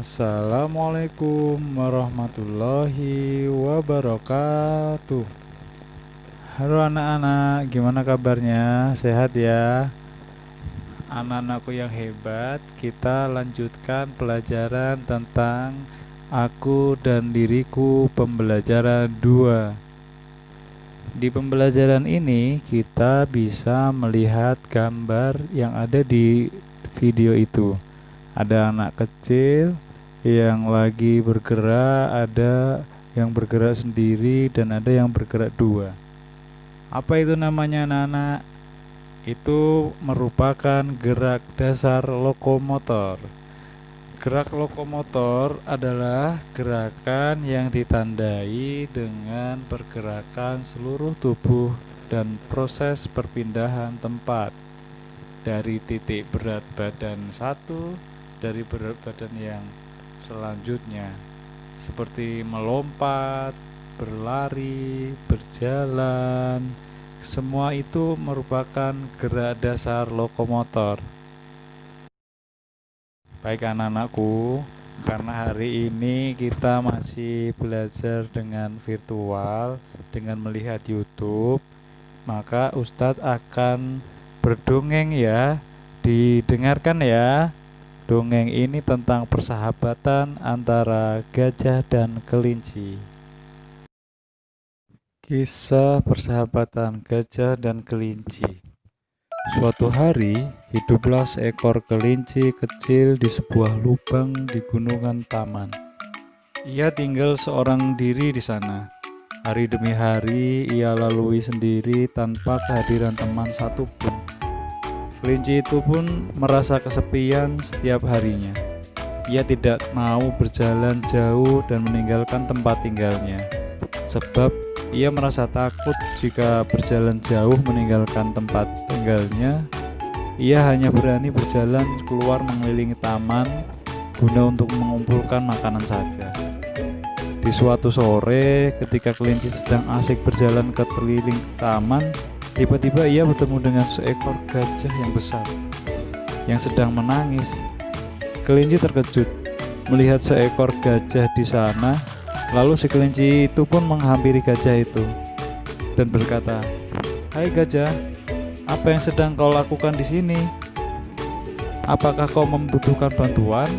Assalamualaikum warahmatullahi wabarakatuh. Halo anak-anak, gimana kabarnya? Sehat ya? Anak-anakku yang hebat, kita lanjutkan pelajaran tentang aku dan diriku pembelajaran 2. Di pembelajaran ini kita bisa melihat gambar yang ada di video itu. Ada anak kecil yang lagi bergerak, ada yang bergerak sendiri, dan ada yang bergerak dua. Apa itu namanya anak-anak? Itu merupakan gerak dasar lokomotor. Gerak lokomotor adalah gerakan yang ditandai dengan pergerakan seluruh tubuh dan proses perpindahan tempat dari titik berat badan satu dari berat badan yang selanjutnya, seperti melompat, berlari, berjalan. Semua itu merupakan gerak dasar lokomotor. Baik anak-anakku, karena hari ini kita masih belajar dengan virtual, dengan melihat YouTube, maka Ustadz akan berdongeng ya. Didengarkan ya. Dongeng ini tentang persahabatan antara gajah dan kelinci. Kisah persahabatan gajah dan kelinci. Suatu hari, hiduplah seekor kelinci kecil di sebuah lubang di gunungan taman. Ia tinggal seorang diri di sana. Hari demi hari, ia lalui sendiri tanpa kehadiran teman satupun. Kelinci itu pun merasa kesepian setiap harinya. Ia tidak mau berjalan jauh dan meninggalkan tempat tinggalnya, sebab ia merasa takut jika berjalan jauh meninggalkan tempat tinggalnya. Ia hanya berani berjalan keluar mengelilingi taman guna untuk mengumpulkan makanan saja. Di suatu sore, ketika kelinci sedang asik berjalan ke keliling taman, tiba-tiba ia bertemu dengan seekor gajah yang besar yang sedang menangis. Kelinci terkejut melihat seekor gajah di sana. Lalu si kelinci itu pun menghampiri gajah itu dan berkata, "Hai gajah, apa yang sedang kau lakukan di sini? Apakah kau membutuhkan bantuan?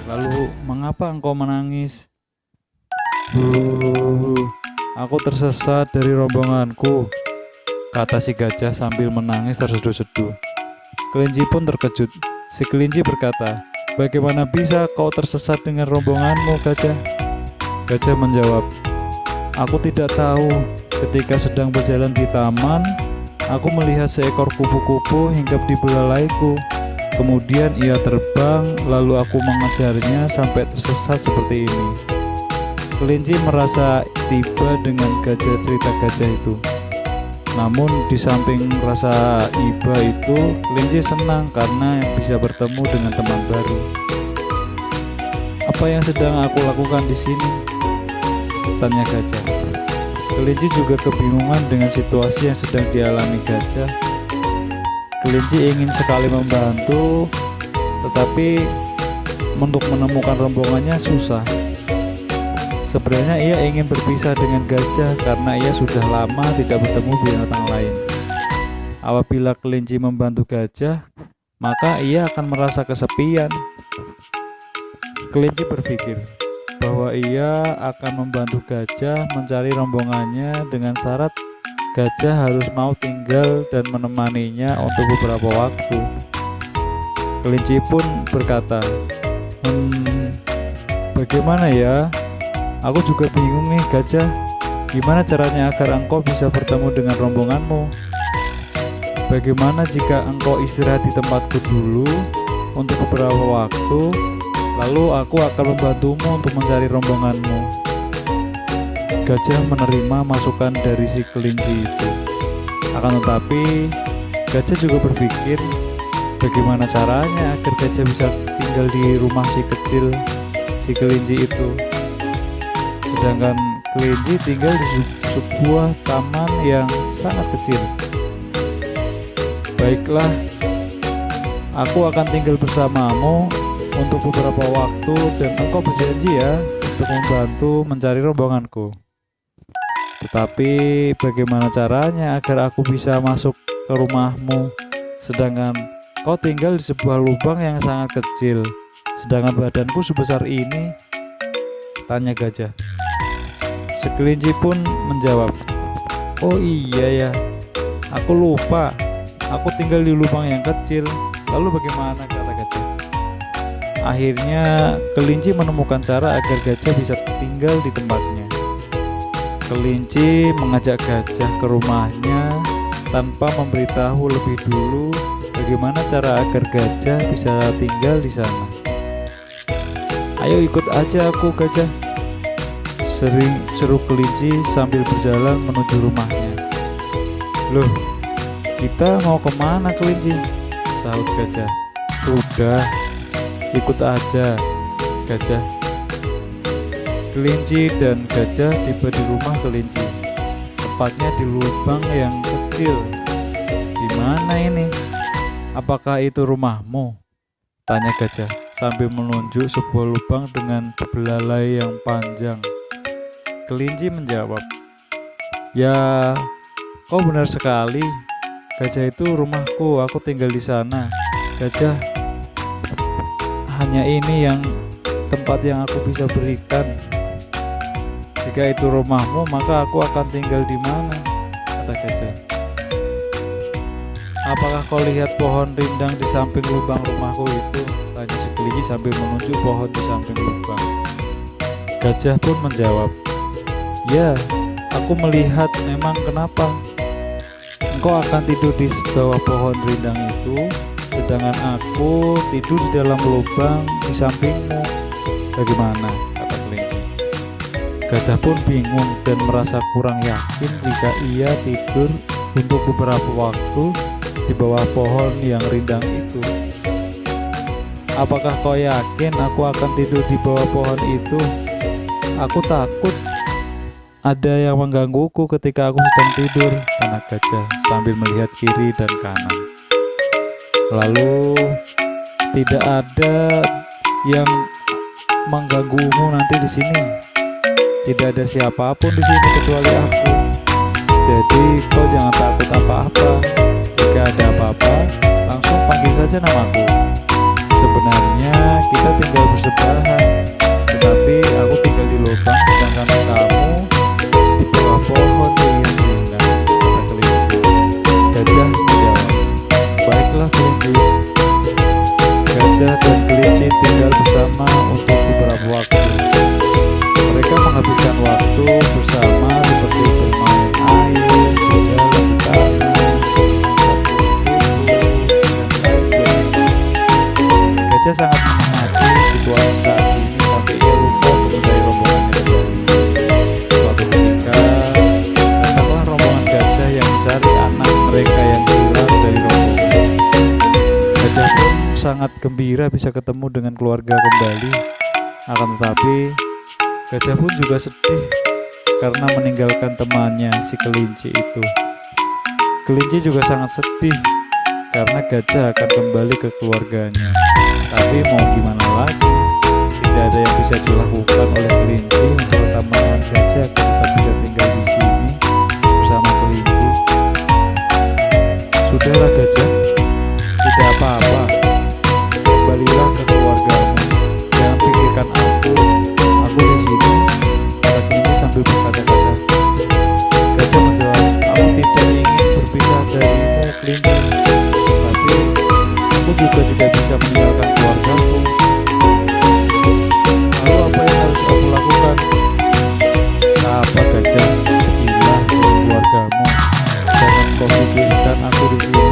Lalu mengapa engkau menangis?" Aku tersesat dari rombonganku," kata si gajah sambil menangis terseduh-seduh. Kelinci pun terkejut. Si kelinci berkata, "Bagaimana bisa kau tersesat dengan rombonganmu, gajah?" Gajah menjawab, "Aku tidak tahu. Ketika sedang berjalan di taman, aku melihat seekor kupu-kupu hinggap di belalaiku. Kemudian ia terbang, lalu aku mengejarnya sampai tersesat seperti ini." Kelinci merasa tiba dengan cerita gajah itu. Namun di samping rasa iba itu, kelinci senang karena bisa bertemu dengan teman baru. "Apa yang sedang aku lakukan di sini?" tanya gajah. Kelinci juga kebingungan dengan situasi yang sedang dialami gajah. Kelinci ingin sekali membantu, tetapi untuk menemukan rombongannya susah. Sebenarnya ia ingin berpisah dengan gajah karena ia sudah lama tidak bertemu binatang lain. Apabila kelinci membantu gajah, maka ia akan merasa kesepian. Kelinci berpikir bahwa ia akan membantu gajah mencari rombongannya dengan syarat gajah harus mau tinggal dan menemaninya untuk beberapa waktu. Kelinci pun berkata, "Bagaimana ya? Aku juga bingung nih gajah. Gimana caranya agar engkau bisa bertemu dengan rombonganmu? Bagaimana jika engkau istirahat di tempatku dulu untuk beberapa waktu, lalu aku akan membantumu untuk mencari rombonganmu?" Gajah menerima masukan dari si kelinci itu. Akan tetapi, gajah juga berpikir, bagaimana caranya agar gajah bisa tinggal di rumah si kecil, si kelinci itu. Sedangkan kelinci tinggal di sebuah taman yang sangat kecil. "Baiklah, aku akan tinggal bersamamu untuk beberapa waktu dan engkau berjanji ya untuk membantu mencari rombonganku. Tetapi bagaimana caranya agar aku bisa masuk ke rumahmu sedangkan kau tinggal di sebuah lubang yang sangat kecil, sedangkan badanku sebesar ini? Tanya gajah. Si kelinci pun menjawab, oh iya ya, aku lupa, aku tinggal di lubang yang kecil. Lalu bagaimana, kata gajah? Akhirnya kelinci menemukan cara agar gajah bisa tinggal di tempatnya. Kelinci mengajak gajah ke rumahnya tanpa memberitahu lebih dulu bagaimana cara agar gajah bisa tinggal di sana. Ayo ikut aja aku, gajah, seru kelinci sambil berjalan menuju rumahnya. Loh, kita mau kemana, kelinci? Sahut gajah. Udah, ikut aja, gajah. Kelinci dan gajah tiba di rumah kelinci. Tepatnya di lubang yang kecil. Di mana ini? Apakah itu rumahmu? Tanya gajah sambil menunjuk sebuah lubang dengan belalai yang panjang. Kelinci menjawab, ya, kau benar sekali. Gajah itu rumahku, aku tinggal di sana. Gajah, hanya ini yang tempat yang aku bisa berikan. Jika itu rumahmu, maka aku akan tinggal di mana? Kata gajah. Apakah kau lihat pohon rindang di samping lubang rumahku itu? Tanya si kelinci sambil menunjuk pohon di samping lubang. Gajah pun menjawab, ya, aku melihat. Memang kenapa? Engkau akan tidur di bawah pohon rindang itu, sedangkan aku tidur di dalam lubang di sampingmu. Bagaimana? Kata kelinci. Gajah pun bingung dan merasa kurang yakin jika ia tidur untuk beberapa waktu di bawah pohon yang rindang itu. Apakah kau yakin aku akan tidur di bawah pohon itu? Aku takut ada yang menggangguku ketika aku sedang tidur, kata gajah sambil melihat kiri dan kanan. Lalu, tidak ada yang mengganggumu nanti di sini. Tidak ada siapapun di sini kecuali aku. Jadi kau jangan takut apa-apa. Jika ada apa-apa, langsung panggil saja namaku. Sebenarnya kita tinggal bersebelahan, tetapi aku tinggal di lubang sedangkan kamu di bawah pohon yang rindang, kata kelinci. Gajah menjawab, baiklah kelinci. Gajah dan kelinci tinggal bersama untuk beberapa waktu. Mereka menghabiskan waktu bersama seperti bermain air, berjalan di tanah, Gajah sangat menikmati situasi saat ini sampai ia lupa untuk mencari rombongannya tadi. Suatu ketika, datanglah rombongan gajah yang mencari anak mereka yang hilang dari rombongan. Gajah pun sangat gembira bisa ketemu dengan keluarga kembali. Akan tetapi, gajah pun juga sedih karena meninggalkan temannya si kelinci itu. Kelinci juga sangat sedih karena gajah akan kembali ke keluarganya. Tapi mau gimana lagi? Tidak ada yang bisa dilakukan oleh kelinci untuk tetap melawan gajah agar tetap bisa tinggal di sini bersama kelinci. Sudahlah gajah, tidak apa-apa. Kembalilah ke keluargamu. Jangan pikirkan aku di sini, kata kelinci sambil berkata-kata. Gajah menjawab, aku tidak ingin berpisah darimu, kelinci. Tapi aku juga tidak bisa meninggalkan keluargaku. Lalu apa yang harus aku lakukan? Apa gajah? Pergilah ke keluargamu. Jangan kau pikirkan aku di sini.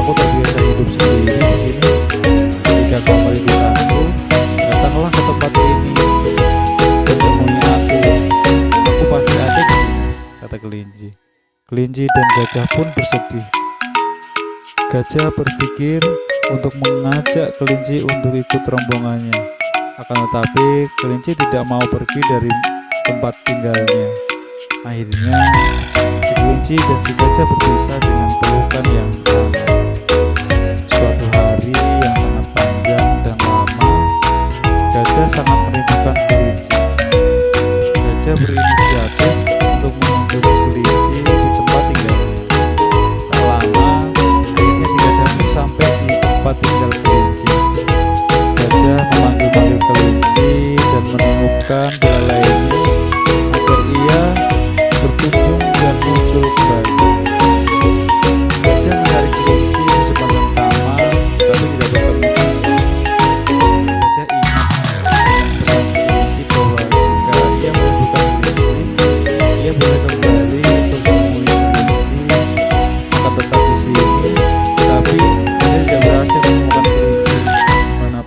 Aku terbiasa hidup sendiri di sini. Jika kau merindukanku, datanglah ke tempat ini. Temui aku. Aku pasti ada di sini, kata kelinci. Kelinci dan gajah pun bersedih. Gajah berpikir untuk mengajak kelinci untuk ikut rombongannya. Akan tetapi kelinci tidak mau pergi dari tempat tinggalnya. Akhirnya si kelinci dan si gajah berpisah dengan pelukan yang hangat. Suatu hari yang sangat panjang dan lama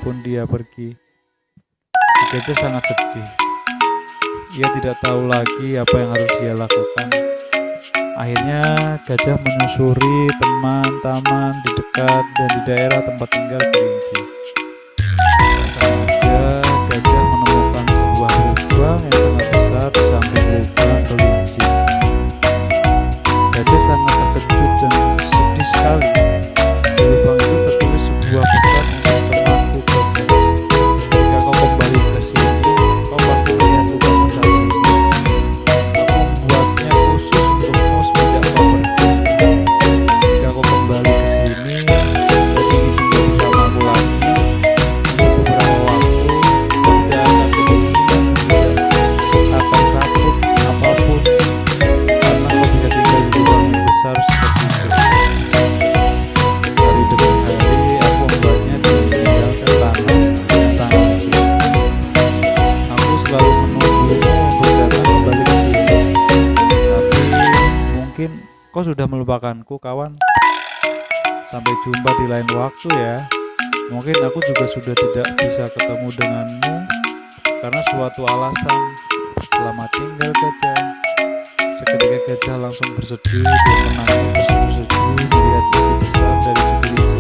kemanapun dia pergi. Si gajah sangat sedih. Ia tidak tahu lagi apa yang harus dia lakukan. Akhirnya gajah menyusuri taman di dekat dan di daerah tempat tinggal kelinci. Tak sengaja gajah menemukan sebuah lubang yang sangat besar di samping lubang kelinci. Gajah sangat terkejut dan sedih sekali. Di lubang itu tertulis sebuah pesan untuk temanku gajah. Jika kau kembali ke sini, kau pasti melihat lubang besar ini. Aku membuatnya khusus untukmu semenjak kau pergi. Jika kau kembali ke sini dan ingin tinggal bersamaku lagi untuk beberapa waktu, kau tidak akan kedinginan, tidak akan takut apapun, karena kau bisa tinggal di lubang yang besar seperti itu. Hari demi hari aku membuatnya ditinggalkan tanah itu. Aku selalu menunggumu untuk datang kembali ke sini. Tapi mungkin kau sudah melupakanku, kawan. Sampai jumpa di lain waktu ya. Mungkin aku juga sudah tidak bisa ketemu denganmu karena suatu alasan. Selamat tinggal gajah. Seketika gajah langsung bersedih dan menangis terseduh-seduh melihat isi pesan dari si kelinci.